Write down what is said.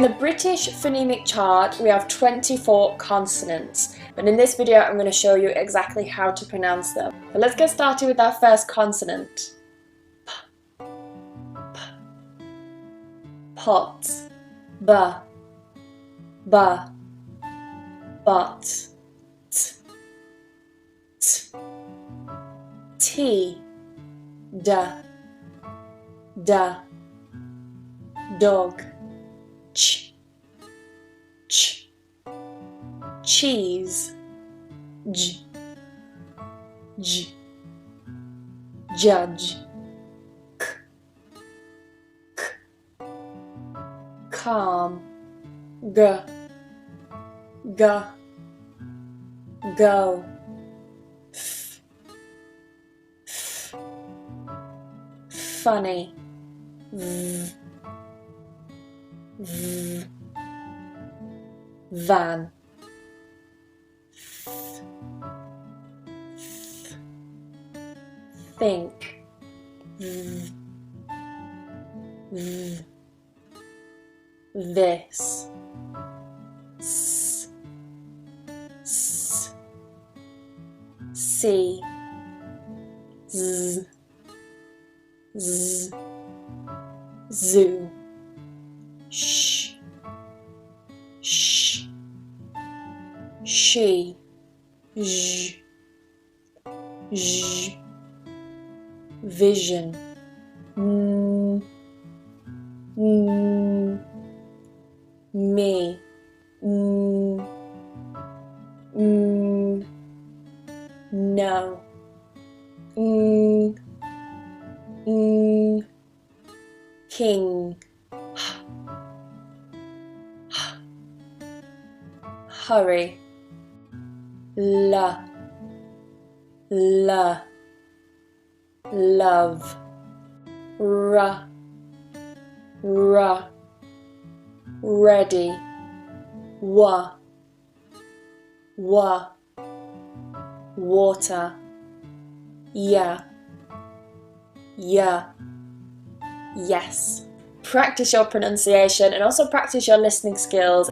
in the British phonemic chart, we have 24 consonants, but in this video I'm going to show you exactly how to pronounce them. So let's get started with our first consonant. P, p, pot, b, but, t, t, t, da, dog, ch, cheese, j, judge, k, calm, g, go, f, funny, v, van, think, this, see, zoo, sh, she, vision, me, no, king, hurry, love, ready, water, yeah, yes. Practice your pronunciation and also practice your listening skills.